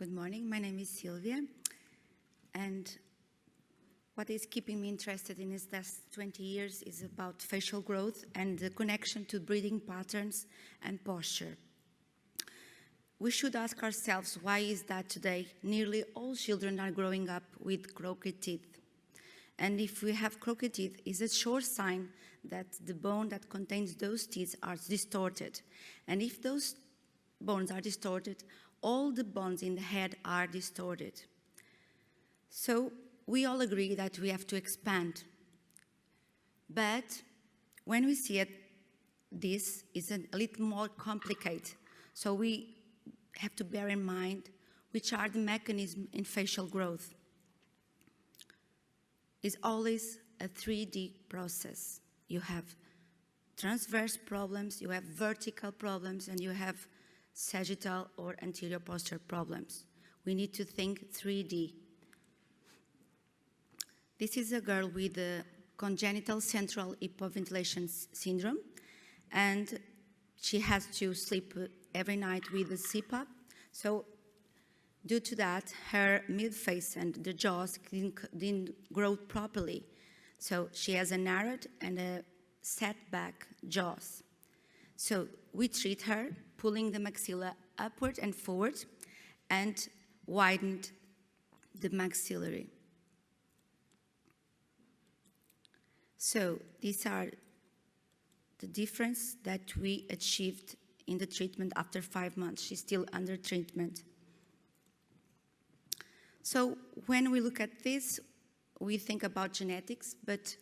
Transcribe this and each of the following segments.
Good morning. My name is Sílvia, and what is keeping me interested in these last 20 years is about facial growth and the connection to breathing patterns and posture. We should ask ourselves, why is that today nearly all children are growing up with crooked teeth? And if we have crooked teeth, it's a sure sign that the bone that contains those teeth are distorted. And if those bones are distorted, all the bones in the head are distorted. So we all agree that we have to expand. But when we see it, this is a little more complicated. So we have to bear in mind which are the mechanisms in facial growth. It's always a 3D process. You have transverse problems, you have vertical problems, and you have sagittal or anterior posture problems. We need to think 3D. This is a girl with a congenital central hypoventilation syndrome, and she has to sleep every night with a CPAP. So due to that, her mid-face and the jaws didn't grow properly. So she has a narrowed and a set-back jaws. So we treat her, pulling the maxilla upward and forward, and widened the maxillary. So these are the difference that we achieved in the treatment after 5 months. She's still under treatment. So when we look at this, we think about genetics, but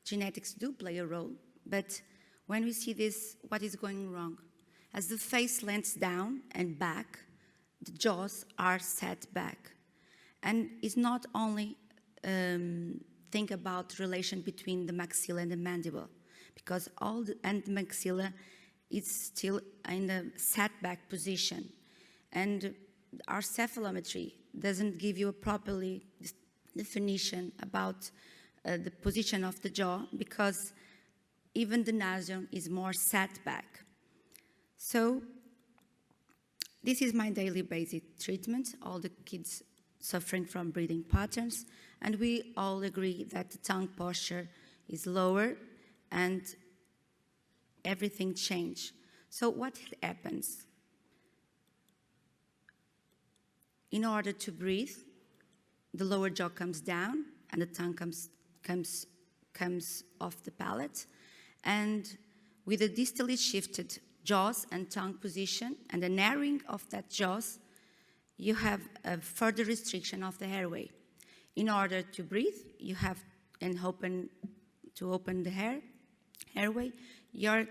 genetics do play a role. But when we see this, what is going wrong? As the face lands down and back, the jaws are set back. And it's not only think about relation between the maxilla and the mandible, because the maxilla is still in a setback position. And our cephalometry doesn't give you a properly definition about the position of the jaw, because even the nasal is more set back. So this is my daily basic treatment, all the kids suffering from breathing patterns, and we all agree that the tongue posture is lower and everything changed. So what happens? In order to breathe, the lower jaw comes down and the tongue comes off the palate, and with a distally shifted jaws and tongue position and the narrowing of that jaws, you have a further restriction of the airway. In order to breathe, you have to open the airway, your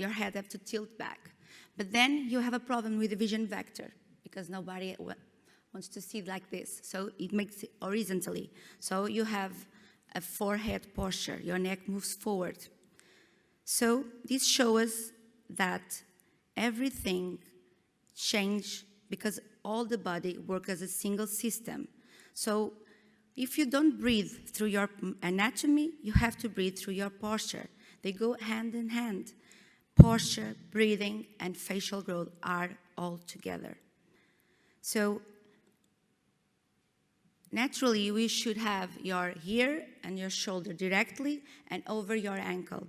head have to tilt back. But then you have a problem with the vision vector, because nobody wants to see it like this. So it makes it horizontally. So you have a forehead posture, your neck moves forward. So this shows us that everything changed because all the body works as a single system. So if you don't breathe through your anatomy, you have to breathe through your posture. They go hand in hand. Posture, breathing, and facial growth are all together. So naturally, we should have your ear and your shoulder directly and over your ankle.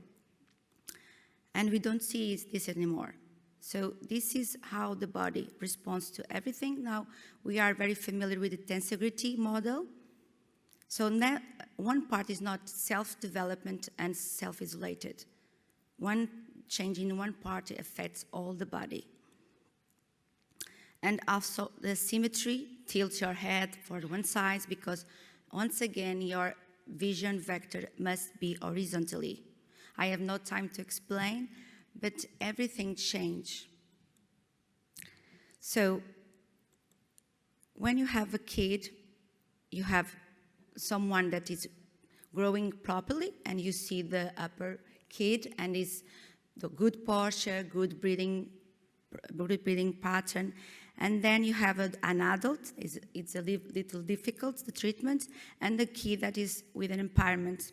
And we don't see this anymore. So this is how the body responds to everything. Now, we are very familiar with the tensegrity model. So one part is not self-development and self-isolated. One change in one part affects all the body. And also the symmetry tilts your head for one side, because once again, your vision vector must be horizontally. I have no time to explain, but everything changed. So when you have a kid, you have someone that is growing properly, and you see the upper kid and is the good posture, good breathing pattern. And then you have an adult, it's a little difficult, the treatment, and the kid that is with an impairment.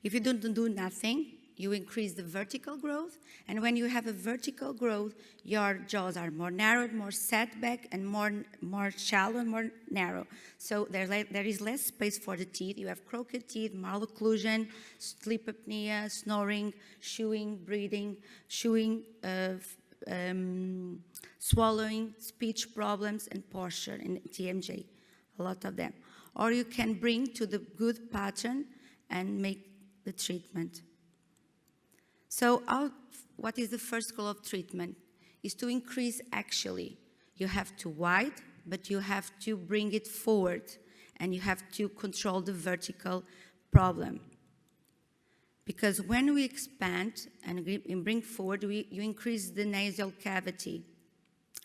If you don't do nothing, you increase the vertical growth, and when you have a vertical growth, your jaws are more narrowed, more set back, and more shallow and more narrow. So there is less space for the teeth. You have crooked teeth, malocclusion, sleep apnea, snoring, chewing, breathing, swallowing, speech problems, and posture, and TMJ, a lot of them. Or you can bring to the good pattern and make the treatment. So what is the first goal of treatment? Is to increase actually. You have to widen, but you have to bring it forward, and you have to control the vertical problem. Because when we expand and bring forward, you increase the nasal cavity.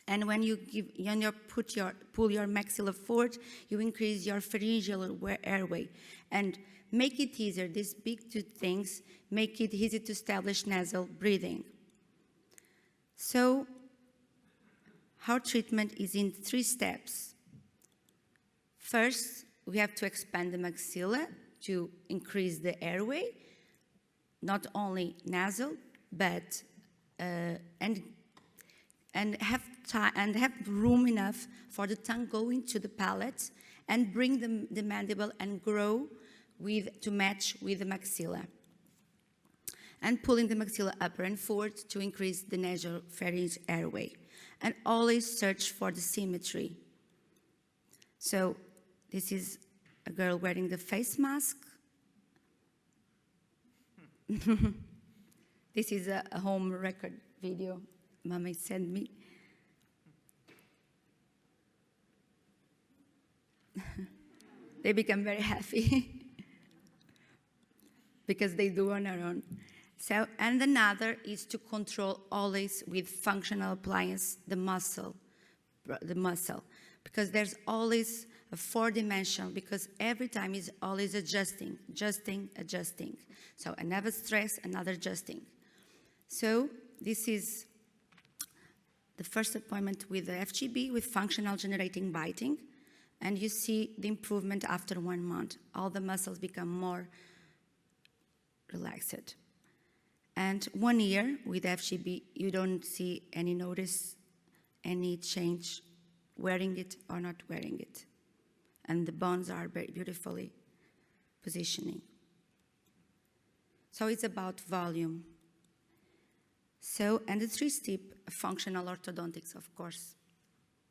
And when you pull your maxilla forward, you increase your pharyngeal airway. And make it easier, these big two things make it easy to establish nasal breathing. So our treatment is in 3 steps. First, we have to expand the maxilla to increase the airway, not only nasal, but and have room enough for the tongue going to the palate and bring the mandible and grow to match with the maxilla. And pulling the maxilla upper and forward to increase the nasopharyngeal airway. And always search for the symmetry. So this is a girl wearing the face mask. This is a home record video Mama sent me. They become very happy because they do on their own. So, and another is to control always with functional appliance the muscle, because there's always a 4-dimensional, because every time is always adjusting. So another stress, another adjusting. So this is the first appointment with the FGB with functional generating biting, and you see the improvement after 1 month. All the muscles become more relaxed. And 1 year with FGB, you don't see any change wearing it or not wearing it. And the bones are very beautifully positioning. So it's about volume. So, and the 3-step functional orthodontics, of course,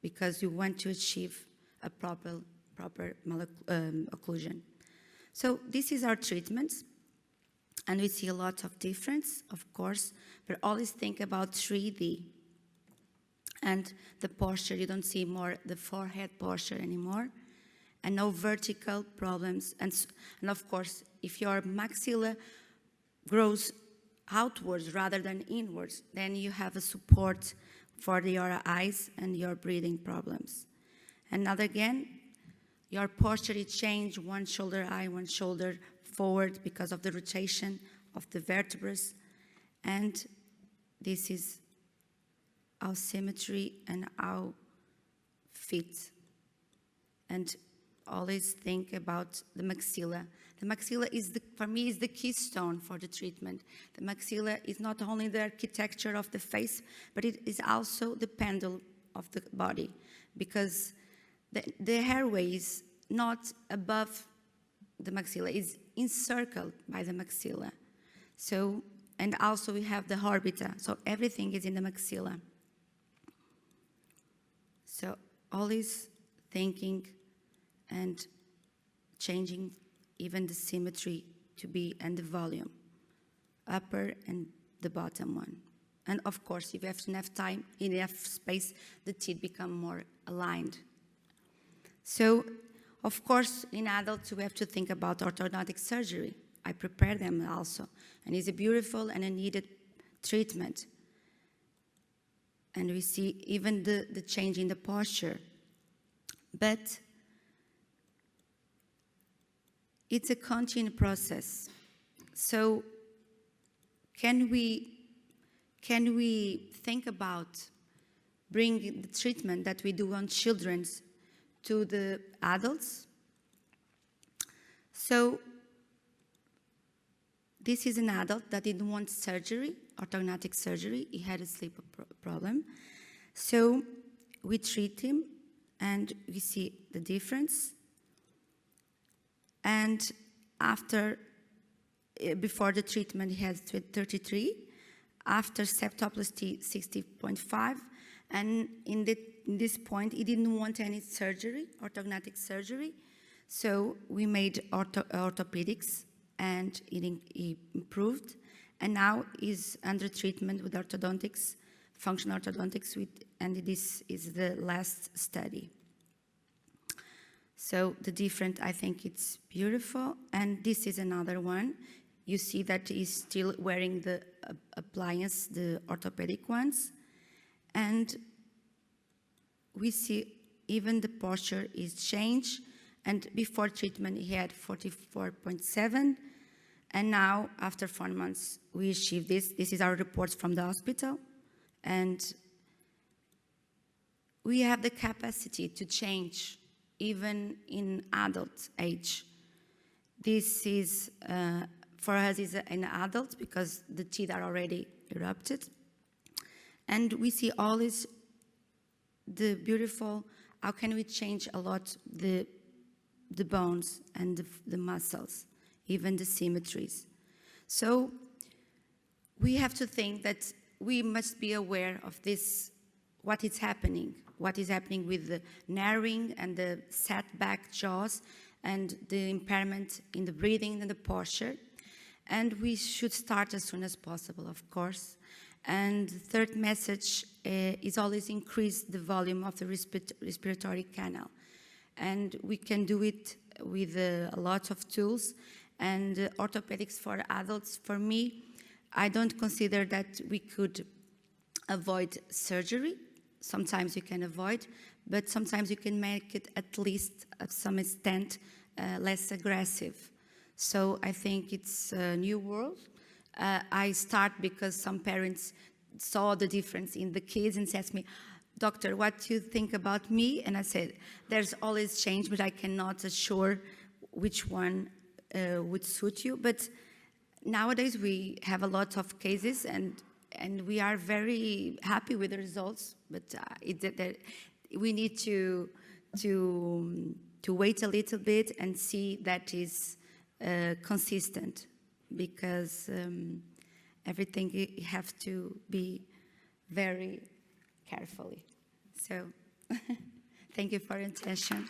because you want to achieve a proper occlusion. So this is our treatments. And we see a lot of difference, of course, but always think about 3D. And the posture, you don't see more the forehead posture anymore, and no vertical problems. And of course, if your maxilla grows outwards rather than inwards, then you have a support for your eyes and your breathing problems. And now again, your posture is changed, one shoulder high, one shoulder forward because of the rotation of the vertebrae. And this is our symmetry and our fit. And always think about the maxilla. The maxilla is, for me, is the keystone for the treatment. The maxilla is not only the architecture of the face, but it is also the pendulum of the body, because the airway is not above the maxilla, is encircled by the maxilla. So, and also we have the orbita, so everything is in the maxilla. So always thinking and changing even the symmetry to be, and the volume, upper and the bottom one. And of course, if you have enough time, enough space, the teeth become more aligned. So, of course, in adults, we have to think about orthodontic surgery. I prepare them also. And it's a beautiful and a needed treatment. And we see even the change in the posture. But it's a continued process. So can we think about bringing the treatment that we do on children to the adults? So This is an adult that didn't want surgery, orthodontic surgery. He had a sleep problem. So we treat him, and we see the difference. And before the treatment, he has 33. After septoplasty, 60.5. And in this point, he didn't want any surgery, orthodontic surgery. So we made orthopedics, and he improved. And now he's under treatment with orthodontics, functional orthodontics, and this is the last study. So the different, I think it's beautiful. And this is another one. You see that he's still wearing the appliance, the orthopedic ones. And we see even the posture is changed. And before treatment, he had 44.7. And now, after 4 months, we achieved this. This is our reports from the hospital. And we have the capacity to change, even in adult age. This is, for us, is an adult because the teeth are already erupted. And we see always the beautiful, how can we change a lot the bones and the muscles, even the symmetries. So we have to think that we must be aware of this, what is happening with the narrowing and the setback jaws and the impairment in the breathing and the posture. And we should start as soon as possible, of course. And the third message is always increase the volume of the respiratory canal. And we can do it with a lot of tools. And orthopedics for adults, for me, I don't consider that we could avoid surgery. Sometimes you can avoid, but sometimes you can make it at least, at some extent, less aggressive. So I think it's a new world. I start because some parents saw the difference in the kids and said to me, "Doctor, what do you think about me?" And I said, there's always change, but I cannot assure which one would suit you. But nowadays we have a lot of cases, and we are very happy with the results. But we need to wait a little bit and see that is consistent, because everything you have to be very carefully. So thank you for your attention.